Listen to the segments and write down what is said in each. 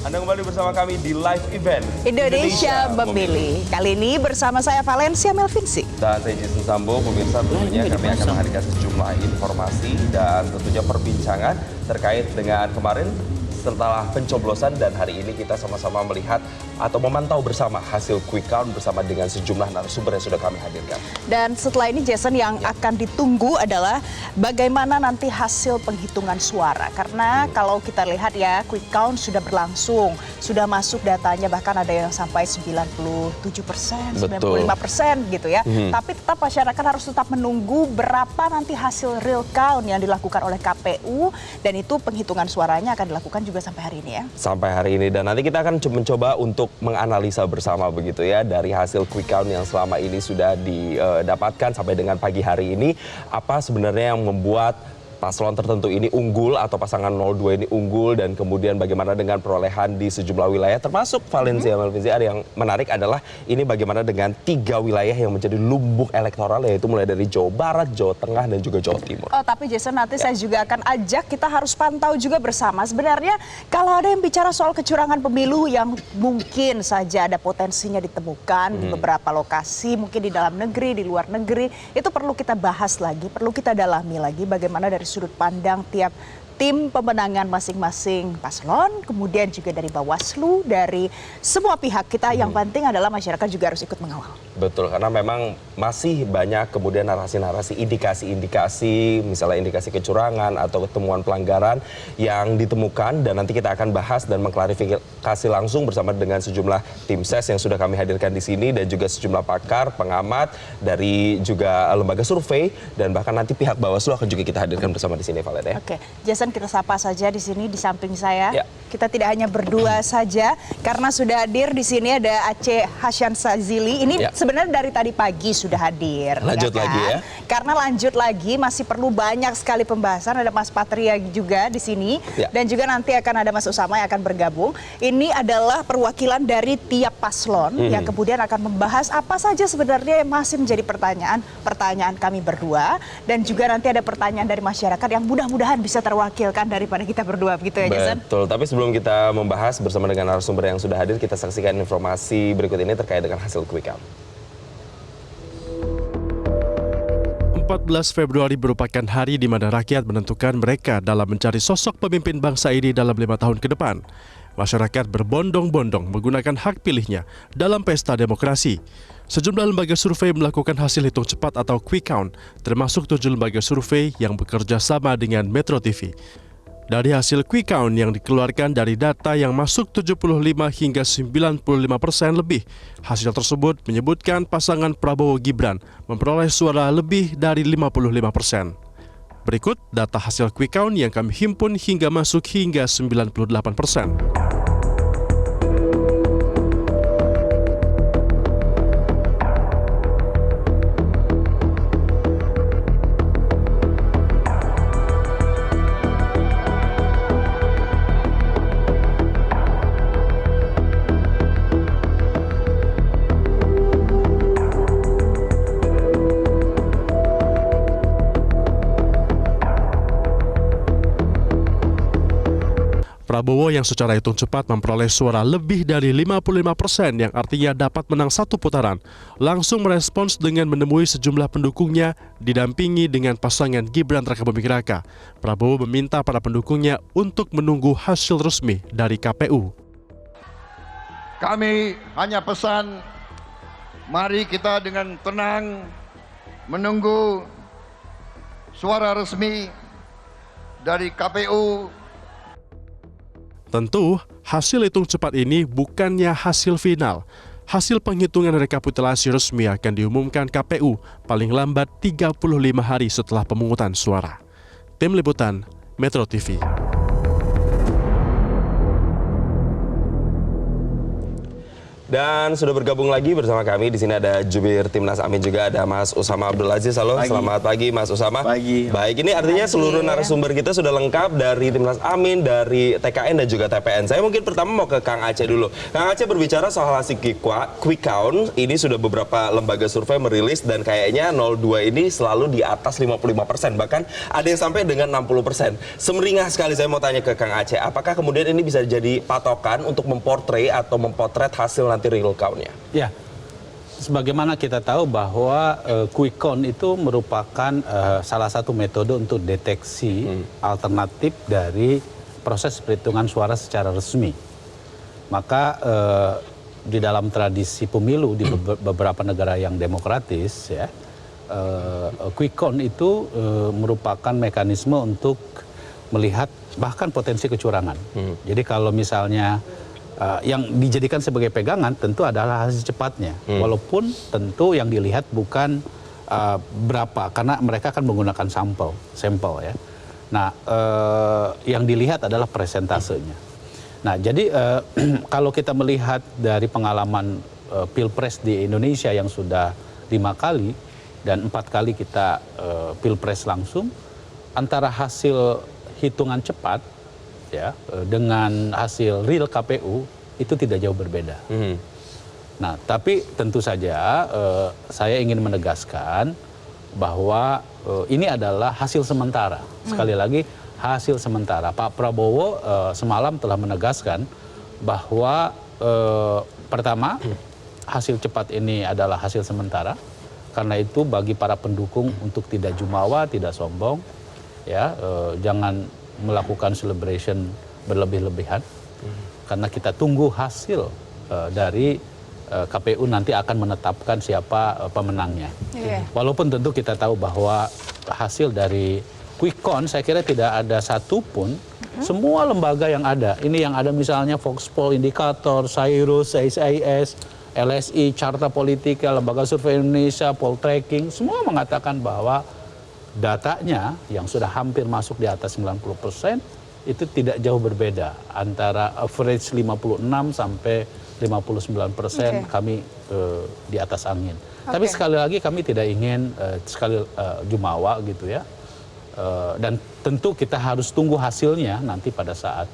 Anda kembali bersama kami di live event Indonesia Memilih. Kali ini bersama saya Valencia Melvinsi. Dan saya Jason Sambo. Pemirsa, tentunya kami akan menghadirkan sejumlah informasi dan tentunya perbincangan terkait dengan kemarin setelah pencoblosan, dan hari ini kita sama-sama melihat atau memantau bersama hasil quick count bersama dengan sejumlah narasumber yang sudah kami hadirkan. Dan setelah ini Jason, yang akan ditunggu adalah bagaimana nanti hasil penghitungan suara. Karena kalau kita lihat ya, quick count sudah berlangsung, sudah masuk datanya, bahkan ada yang sampai 97%, 95% gitu ya. Tapi tetap masyarakat harus tetap menunggu berapa nanti hasil real count yang dilakukan oleh KPU, dan itu penghitungan suaranya akan dilakukan juga sampai hari ini ya. Sampai hari ini, dan nanti kita akan mencoba untuk menganalisa bersama begitu ya dari hasil quick count yang selama ini sudah didapatkan sampai dengan pagi hari ini. Apa sebenarnya yang membuat paslon tertentu ini unggul atau pasangan 02 ini unggul, dan kemudian bagaimana dengan perolehan di sejumlah wilayah termasuk Valencia Melvinsi. Ada yang menarik adalah ini bagaimana dengan 3 wilayah yang menjadi lumbung elektoral, yaitu mulai dari Jawa Barat, Jawa Tengah, dan juga Jawa Timur. Oh, tapi Jason, nanti saya juga akan ajak, kita harus pantau juga bersama. Sebenarnya kalau ada yang bicara soal kecurangan pemilu yang mungkin saja ada potensinya ditemukan di beberapa lokasi, mungkin di dalam negeri, di luar negeri, itu perlu kita bahas lagi, perlu kita dalami lagi bagaimana dari sudut pandang tiap tim pemenangan masing-masing paslon, kemudian juga dari Bawaslu, dari semua pihak kita. Yang penting adalah masyarakat juga harus ikut mengawal. Betul, karena memang masih banyak kemudian narasi-narasi, indikasi-indikasi, misalnya indikasi kecurangan atau temuan pelanggaran yang ditemukan, dan nanti kita akan bahas dan mengklarifikasi langsung bersama dengan sejumlah tim ses yang sudah kami hadirkan di sini, dan juga sejumlah pakar, pengamat dari juga lembaga survei, dan bahkan nanti pihak Bawaslu akan juga kita hadirkan bersama di sini, Valen ya. Oke, Jason, kita sapa saja di sini di samping saya. Ya. Kita tidak hanya berdua saja, karena sudah hadir di sini ada Aceh Hasyan Sazili. Ini sebenarnya dari tadi pagi sudah hadir. Lanjut ya kan? lagi ya. Karena lanjut lagi masih perlu banyak sekali pembahasan. Ada Mas Patria juga di sini, dan juga nanti akan ada Mas Usama yang akan bergabung. Ini adalah perwakilan dari tiap paslon yang kemudian akan membahas apa saja sebenarnya yang masih menjadi pertanyaan kami berdua, dan juga nanti ada pertanyaan dari masyarakat yang mudah-mudahan bisa terwakilkan daripada kita berdua, begitu ya Jason? Betul, tapi sebelum kita membahas bersama dengan narasumber yang sudah hadir, kita saksikan informasi berikut ini terkait dengan hasil quick count. 14 Februari merupakan hari di mana rakyat menentukan mereka dalam mencari sosok pemimpin bangsa ini dalam 5 tahun ke depan. Masyarakat berbondong-bondong menggunakan hak pilihnya dalam pesta demokrasi. Sejumlah lembaga survei melakukan hasil hitung cepat atau quick count, termasuk 7 lembaga survei yang bekerja sama dengan Metro TV. Dari hasil quick count yang dikeluarkan dari data yang masuk 75 hingga 95% lebih, hasil tersebut menyebutkan pasangan Prabowo Gibran memperoleh suara lebih dari 55%. Berikut data hasil quick count yang kami himpun hingga masuk hingga 98%. Prabowo yang secara hitung cepat memperoleh suara lebih dari 55%, yang artinya dapat menang 1 putaran, langsung merespons dengan menemui sejumlah pendukungnya didampingi dengan pasangan Gibran Rakabuming Raka. Prabowo meminta para pendukungnya untuk menunggu hasil resmi dari KPU. Kami hanya pesan, mari kita dengan tenang menunggu suara resmi dari KPU. Tentu, hasil hitung cepat ini bukannya hasil final. Hasil penghitungan rekapitulasi resmi akan diumumkan KPU paling lambat 35 hari setelah pemungutan suara. Tim Liputan, Metro TV. Dan sudah bergabung lagi bersama kami di sini ada jubir Timnas Amin, juga ada Mas Usama Abdul Aziz. Halo, selamat pagi Mas Usama. Pagi. Baik, ini artinya seluruh narasumber kita sudah lengkap dari Timnas Amin, dari TKN dan juga TPN. Saya mungkin pertama mau ke Kang Aceh dulu. Kang Aceh berbicara soal hasil quick count. Ini sudah beberapa lembaga survei merilis dan kayaknya 02 ini selalu di atas 55%, bahkan ada yang sampai dengan 60%. Semeringah sekali saya mau tanya ke Kang Aceh, apakah kemudian ini bisa jadi patokan untuk memportray atau mempotret hasil nanti real count-nya? Ya, sebagaimana kita tahu bahwa quick count itu merupakan salah satu metode untuk deteksi alternatif dari proses perhitungan suara secara resmi. Maka di dalam tradisi pemilu di beberapa negara yang demokratis, ya, quick count itu merupakan mekanisme untuk melihat bahkan potensi kecurangan. Jadi kalau misalnya yang dijadikan sebagai pegangan tentu adalah hasil cepatnya, walaupun tentu yang dilihat bukan berapa, karena mereka akan menggunakan sampel ya. Nah, yang dilihat adalah presentasenya. Nah, jadi kalau kita melihat dari pengalaman pilpres di Indonesia yang sudah 5 kali dan 4 kali kita pilpres langsung, antara hasil hitungan cepat ya dengan hasil real KPU itu tidak jauh berbeda. Nah, tapi tentu saja saya ingin menegaskan bahwa ini adalah hasil sementara. Sekali lagi hasil sementara. Pak Prabowo semalam telah menegaskan bahwa pertama hasil cepat ini adalah hasil sementara. Karena itu bagi para pendukung untuk tidak jumawa, tidak sombong, ya jangan melakukan celebration berlebih-lebihan, karena kita tunggu hasil dari KPU nanti akan menetapkan siapa pemenangnya. Walaupun tentu kita tahu bahwa hasil dari quick count saya kira tidak ada satupun, semua lembaga yang ada, ini yang ada misalnya Foxpol, Indikator, Cyrus, CIS, LSI, Carta Politika, Lembaga Survei Indonesia, Poltreking, semua mengatakan bahwa datanya yang sudah hampir masuk di atas 90% itu tidak jauh berbeda antara average 56 sampai 59% kami di atas angin. Tapi sekali lagi kami tidak ingin jumawa gitu ya. Dan tentu kita harus tunggu hasilnya nanti pada saat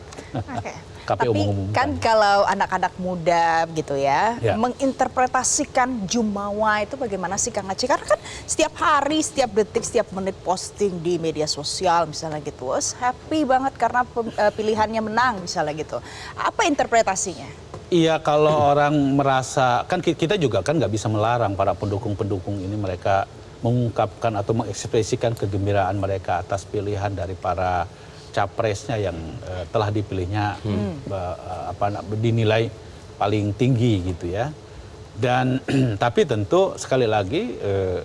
KPU mengumumkan. Kan kalau anak-anak muda gitu ya, menginterpretasikan jumawa itu bagaimana sih Kang Aceh? Karena kan setiap hari, setiap detik, setiap menit posting di media sosial misalnya gitu, happy banget karena pilihannya menang misalnya gitu. Apa interpretasinya? Iya, kalau orang merasa, kan kita juga kan nggak bisa melarang para pendukung-pendukung ini mereka mengungkapkan atau mengekspresikan kegembiraan mereka atas pilihan dari para capresnya yang telah dipilihnya dinilai paling tinggi gitu ya. Dan tapi tentu sekali lagi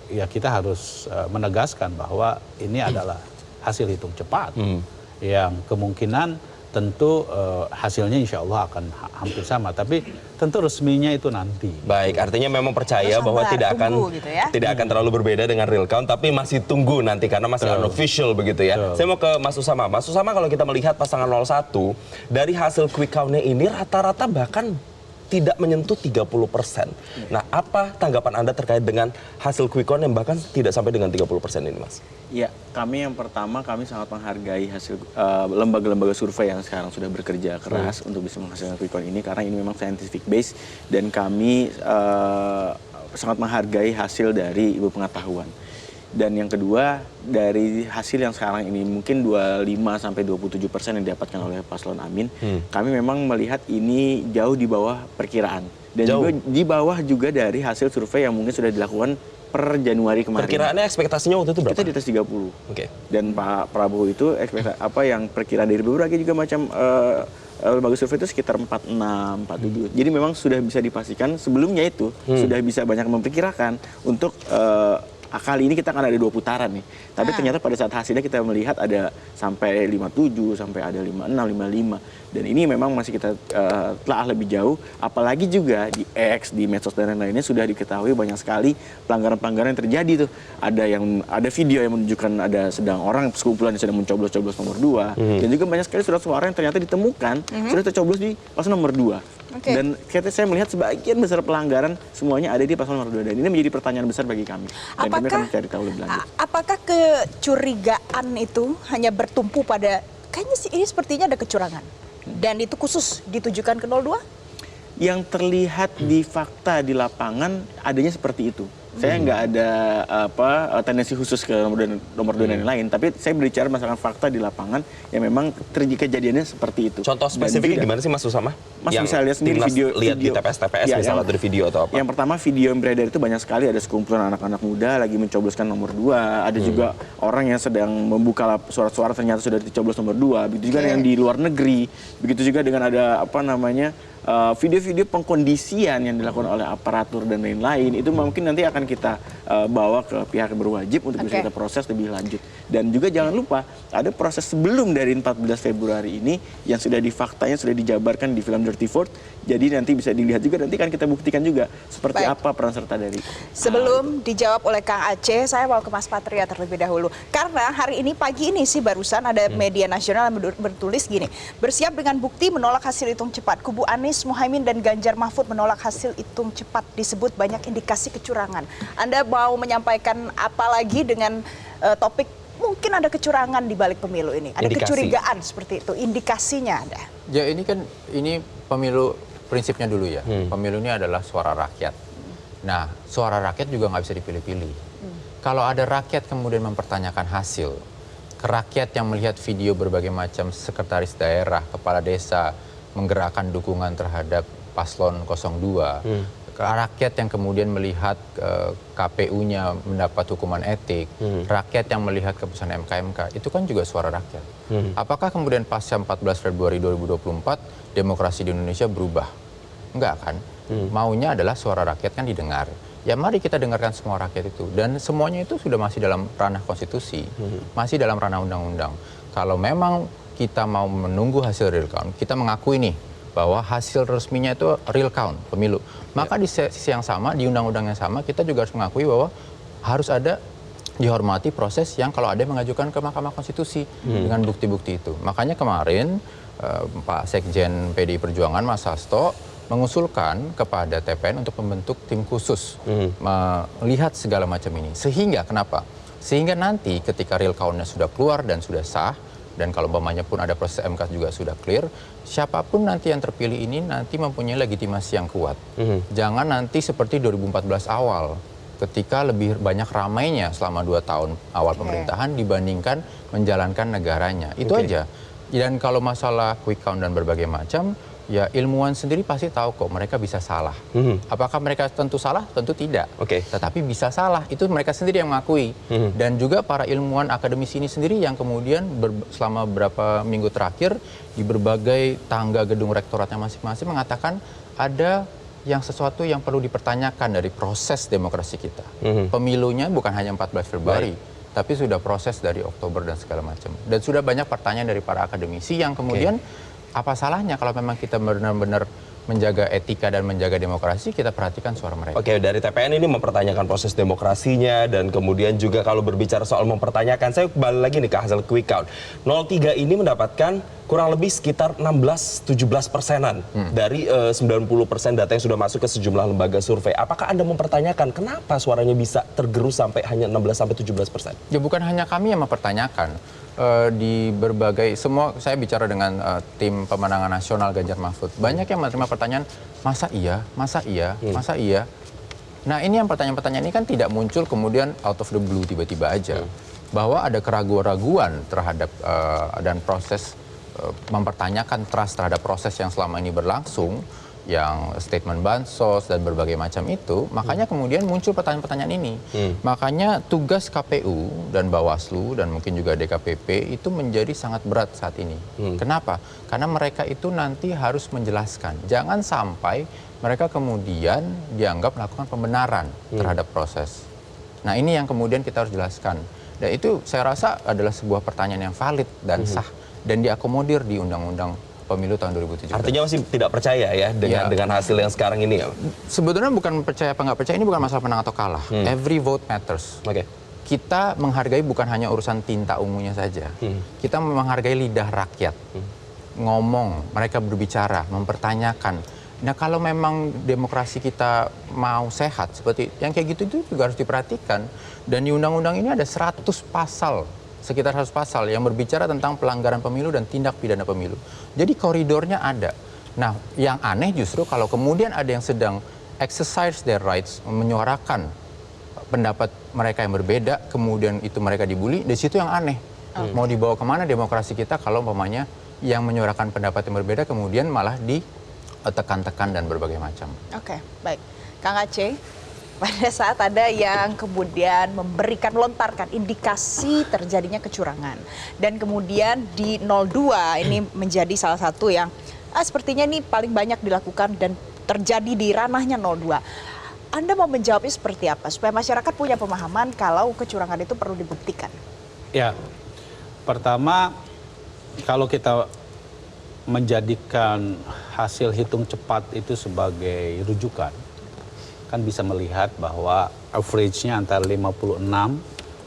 ya kita harus menegaskan bahwa ini adalah hasil hitung cepat yang kemungkinan tentu hasilnya insya Allah akan hampir sama, tapi tentu resminya itu nanti. Baik, artinya memang percaya bahwa tidak akan terlalu berbeda dengan real count, tapi masih tunggu nanti karena masih unofficial begitu ya. Saya mau ke Mas Usama. Mas Usama, kalau kita melihat pasangan 01 dari hasil quick count-nya ini rata-rata bahkan tidak menyentuh 30%. Nah, apa tanggapan Anda terkait dengan hasil quick count yang bahkan tidak sampai dengan 30% ini, Mas? Ya, kami yang pertama, kami sangat menghargai hasil lembaga-lembaga survei yang sekarang sudah bekerja keras untuk bisa menghasilkan quick count ini, karena ini memang scientific base dan kami sangat menghargai hasil dari Ibu Pengetahuan. Dan yang kedua, dari hasil yang sekarang ini mungkin 25-27% yang didapatkan oleh Paslon Amin, kami memang melihat ini jauh di bawah perkiraan. Dan juga di bawah juga dari hasil survei yang mungkin sudah dilakukan per Januari kemarin. Perkiraannya ekspektasinya waktu itu berapa? Kita di atas 30. Dan Pak Prabowo itu yang perkiraan dari berbagai juga macam lembaga survei itu sekitar 46, 47. Jadi memang sudah bisa dipastikan sebelumnya itu sudah bisa banyak memperkirakan untuk kali ini kita akan ada 2 putaran nih. Tapi ternyata pada saat hasilnya kita melihat ada sampai 57, sampai ada 56, 55. Dan ini memang masih kita telah lebih jauh. Apalagi juga di X, di medsos dan lain-lainnya sudah diketahui banyak sekali pelanggaran-pelanggaran yang terjadi tuh. Ada video yang menunjukkan ada sedang orang sekumpulan yang sedang mencoblos-coblos nomor 2. Dan juga banyak sekali surat suara yang ternyata ditemukan sudah tercoblos di paslon nomor 2. Oke. Dan saya melihat sebagian besar pelanggaran semuanya ada di pasal nomor 2 dan ini menjadi pertanyaan besar bagi kami. Dan kami akan mencari tahu lebih lanjut. Apakah kecurigaan itu hanya bertumpu pada kayaknya sih ini sepertinya ada kecurangan dan itu khusus ditujukan ke 02? Yang terlihat di fakta di lapangan adanya seperti itu. Saya nggak ada tendensi khusus ke nomor 2 dan lain, tapi saya berbicara misalkan fakta di lapangan yang memang terjadi kejadiannya seperti itu. Contoh spesifiknya gimana sih Mas Usama? Mas bisa lihat sendiri lihat di TPS-TPS ya, misalnya dari video atau apa? Yang pertama video yang beredar itu banyak sekali, ada sekumpulan anak-anak muda lagi mencobloskan nomor 2, ada juga orang yang sedang membuka surat-suara ternyata sudah dicoblos nomor 2, begitu juga yang di luar negeri, begitu juga dengan ada video-video pengkondisian yang dilakukan oleh aparatur dan lain-lain, itu mungkin nanti akan kita bawa ke pihak yang berwajib untuk bisa kita proses lebih lanjut. Dan juga jangan lupa ada proses sebelum dari 14 Februari ini yang sudah difaktanya sudah dijabarkan di film Dirty Fort. Jadi nanti bisa dilihat juga, nanti kan kita buktikan juga seperti apa peran serta dari. Sebelum dijawab oleh Kang Aceh, saya mau ke Mas Patria terlebih dahulu. Karena hari ini pagi ini sih barusan ada media nasional yang bertulis gini, bersiap dengan bukti menolak hasil hitung cepat. Kubu Anies, Muhaimin dan Ganjar Mahfud menolak hasil hitung cepat, disebut banyak indikasi kecurangan. Anda mau menyampaikan apa lagi dengan topik mungkin ada kecurangan di balik pemilu ini? Ada kecurigaan seperti itu, indikasinya ada. Ya ini pemilu prinsipnya dulu ya. Pemilu ini adalah suara rakyat. Nah, suara rakyat juga nggak bisa dipilih-pilih. Kalau ada rakyat kemudian mempertanyakan hasil, rakyat yang melihat video berbagai macam sekretaris daerah, kepala desa menggerakkan dukungan terhadap paslon 02, rakyat yang kemudian melihat KPU-nya mendapat hukuman etik, rakyat yang melihat keputusan MK, itu kan juga suara rakyat. Apakah kemudian pasca 14 Februari 2024 demokrasi di Indonesia berubah? Enggak kan? Maunya adalah suara rakyat kan didengar. Ya mari kita dengarkan semua rakyat itu. Dan semuanya itu sudah masih dalam ranah konstitusi, masih dalam ranah undang-undang. Kalau memang kita mau menunggu hasil real count, kita mengakui nih bahwa hasil resminya itu real count pemilu. Maka di sisi yang sama, di undang-undang yang sama, kita juga harus mengakui bahwa harus ada dihormati proses yang kalau ada yang mengajukan ke Mahkamah Konstitusi dengan bukti-bukti itu. Makanya kemarin Pak Sekjen PDI Perjuangan Mas Hasto mengusulkan kepada TPN untuk membentuk tim khusus melihat segala macam ini. Sehingga kenapa? Sehingga nanti ketika real count-nya sudah keluar dan sudah sah, dan kalau umpamanya pun ada proses MK juga sudah clear, siapapun nanti yang terpilih ini nanti mempunyai legitimasi yang kuat. Jangan nanti seperti 2014 awal, ketika lebih banyak ramainya selama 2 tahun awal pemerintahan dibandingkan menjalankan negaranya. Itu aja. Dan kalau masalah quick count dan berbagai macam, ya ilmuwan sendiri pasti tahu kok mereka bisa salah. Apakah mereka tentu salah? Tentu tidak. Tetapi bisa salah, itu mereka sendiri yang mengakui. Dan juga para ilmuwan akademisi ini sendiri yang kemudian selama beberapa minggu terakhir di berbagai tangga gedung rektoratnya masing-masing mengatakan ada yang sesuatu yang perlu dipertanyakan dari proses demokrasi kita. Pemilunya bukan hanya 14 Februari, tapi sudah proses dari Oktober dan segala macam. Dan sudah banyak pertanyaan dari para akademisi yang kemudian apa salahnya kalau memang kita benar-benar menjaga etika dan menjaga demokrasi, kita perhatikan suara mereka. Oke, dari TPN ini mempertanyakan proses demokrasinya dan kemudian juga kalau berbicara soal mempertanyakan, saya kembali lagi nih ke hasil quick count. 03 ini mendapatkan kurang lebih sekitar 16-17%-an dari 90% data yang sudah masuk ke sejumlah lembaga survei. Apakah Anda mempertanyakan kenapa suaranya bisa tergerus sampai hanya 16-17%? Ya bukan hanya kami yang mempertanyakan. Di berbagai semua, saya bicara dengan tim pemenangan nasional Ganjar Mahfud, banyak yang menerima pertanyaan masa iya, masa iya, masa iya. Nah ini yang pertanyaan-pertanyaan ini kan tidak muncul kemudian out of the blue tiba-tiba aja, bahwa ada keraguan-raguan terhadap dan proses mempertanyakan trust terhadap proses yang selama ini berlangsung, yang statement bansos dan berbagai macam itu, makanya kemudian muncul pertanyaan-pertanyaan ini. Makanya tugas KPU dan Bawaslu dan mungkin juga DKPP itu menjadi sangat berat saat ini. Kenapa? Karena mereka itu nanti harus menjelaskan. Jangan sampai mereka kemudian dianggap melakukan pembenaran terhadap proses. Nah ini yang kemudian kita harus jelaskan. Dan itu saya rasa adalah sebuah pertanyaan yang valid dan sah dan diakomodir di Undang-Undang Pemilu tahun 2017. Artinya masih tidak percaya ya dengan hasil yang sekarang ini ya? Sebetulnya bukan percaya apa nggak percaya, ini bukan masalah menang atau kalah. Every vote matters. Kita menghargai bukan hanya urusan tinta ungunya saja. Kita menghargai lidah rakyat. Ngomong, mereka berbicara, mempertanyakan. Nah kalau memang demokrasi kita mau sehat seperti yang kayak gitu itu juga harus diperhatikan. Dan di undang-undang ini ada 100 pasal, sekitar 100 pasal yang berbicara tentang pelanggaran pemilu dan tindak pidana pemilu. Jadi koridornya ada. Nah yang aneh justru kalau kemudian ada yang sedang exercise their rights, menyuarakan pendapat mereka yang berbeda, kemudian itu mereka dibully, di situ yang aneh. Mau dibawa kemana demokrasi kita kalau umpamanya yang menyuarakan pendapat yang berbeda kemudian malah ditekan-tekan dan berbagai macam. Oke, baik. Kang Aceh, pada saat ada yang kemudian melontarkan indikasi terjadinya kecurangan. Dan kemudian di 02 ini menjadi salah satu yang sepertinya ini paling banyak dilakukan dan terjadi di ranahnya 02. Anda mau menjawabnya seperti apa? Supaya masyarakat punya pemahaman kalau kecurangan itu perlu dibuktikan. Ya, pertama kalau kita menjadikan hasil hitung cepat itu sebagai rujukan, kan bisa melihat bahwa average-nya antara 56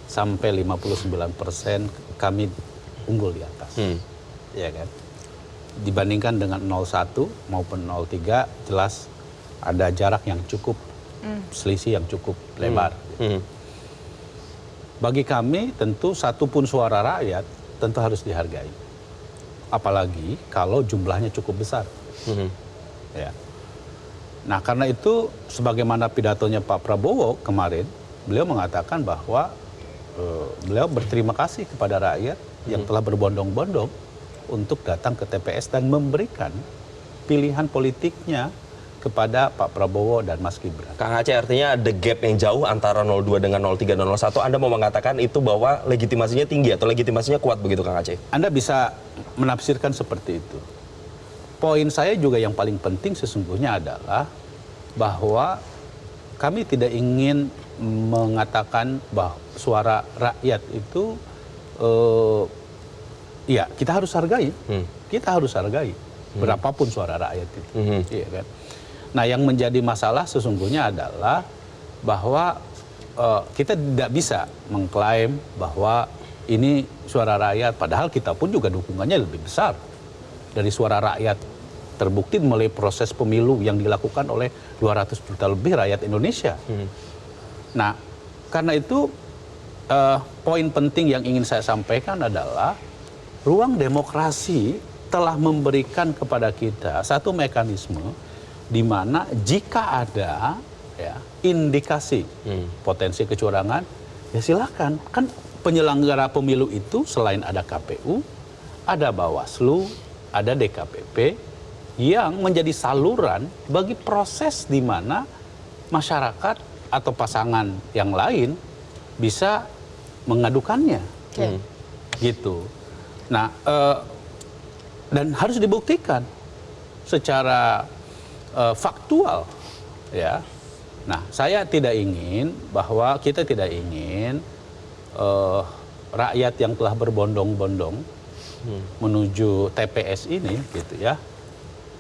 sampai 59% kami unggul di atas. Ya kan? Dibandingkan dengan 01 maupun 03 jelas ada jarak yang cukup, selisih yang cukup lebar. Bagi kami tentu satu pun suara rakyat tentu harus dihargai. Apalagi kalau jumlahnya cukup besar. Ya. Nah karena itu sebagaimana pidatonya Pak Prabowo kemarin, beliau mengatakan bahwa beliau berterima kasih kepada rakyat yang telah berbondong-bondong untuk datang ke TPS dan memberikan pilihan politiknya kepada Pak Prabowo dan Mas Gibran. Kang Aceh, artinya ada gap yang jauh antara 02 dengan 03 dan 01. Anda mau mengatakan itu bahwa legitimasinya tinggi atau legitimasinya kuat begitu Kang Aceh? Anda bisa menafsirkan seperti itu. Poin saya juga yang paling penting sesungguhnya adalah bahwa kami tidak ingin mengatakan bahwa suara rakyat itu ya kita harus hargai. Kita harus hargai berapapun suara rakyat itu. Iya kan? Nah yang menjadi masalah sesungguhnya adalah bahwa kita tidak bisa mengklaim bahwa ini suara rakyat, padahal kita pun juga dukungannya lebih besar dari suara rakyat terbukti melalui proses pemilu yang dilakukan oleh 200 juta lebih rakyat Indonesia. Nah karena itu poin penting yang ingin saya sampaikan adalah ruang demokrasi telah memberikan kepada kita satu mekanisme di mana jika ada ya, indikasi potensi kecurangan, ya silakan. Kan penyelenggara pemilu itu selain ada KPU, ada Bawaslu, ada DKPP yang menjadi saluran bagi proses di mana masyarakat atau pasangan yang lain bisa mengadukannya. Gitu. Nah, dan harus dibuktikan secara faktual, ya. Nah, saya tidak ingin bahwa kita tidak ingin rakyat yang telah berbondong-bondong menuju TPS ini, gitu ya,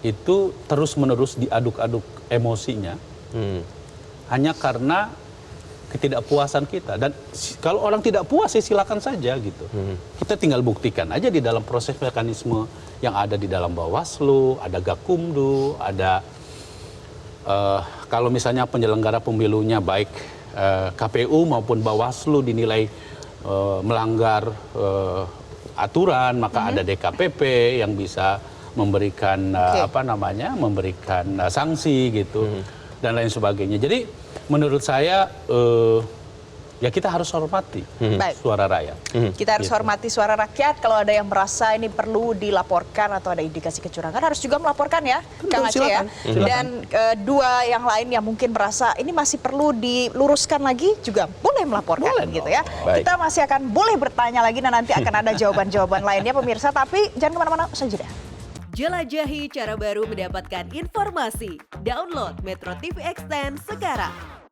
itu terus-menerus diaduk-aduk emosinya, hanya karena ketidakpuasan kita. Dan kalau orang tidak puas, ya silakan saja, gitu. Kita tinggal buktikan aja di dalam proses mekanisme yang ada di dalam Bawaslu, ada Gakumdu, ada kalau misalnya penyelenggara pemilunya baik KPU maupun Bawaslu dinilai melanggar aturan, maka ada DKPP yang bisa memberikan memberikan sanksi gitu dan lain sebagainya. Jadi menurut saya ya kita harus hormati suara rakyat. Kita harus hormati suara rakyat. Kalau ada yang merasa ini perlu dilaporkan atau ada indikasi kecurangan, harus juga melaporkan ya, Kang Aceh ya. Dan dua yang lain yang mungkin merasa ini masih perlu diluruskan lagi juga boleh melaporkan gitu ya. Kita masih akan boleh bertanya lagi dan nanti akan ada jawaban-jawaban lainnya pemirsa. Tapi jangan kemana-mana saja deh. Jelajahi cara baru mendapatkan informasi. Download Metro TV Extend sekarang.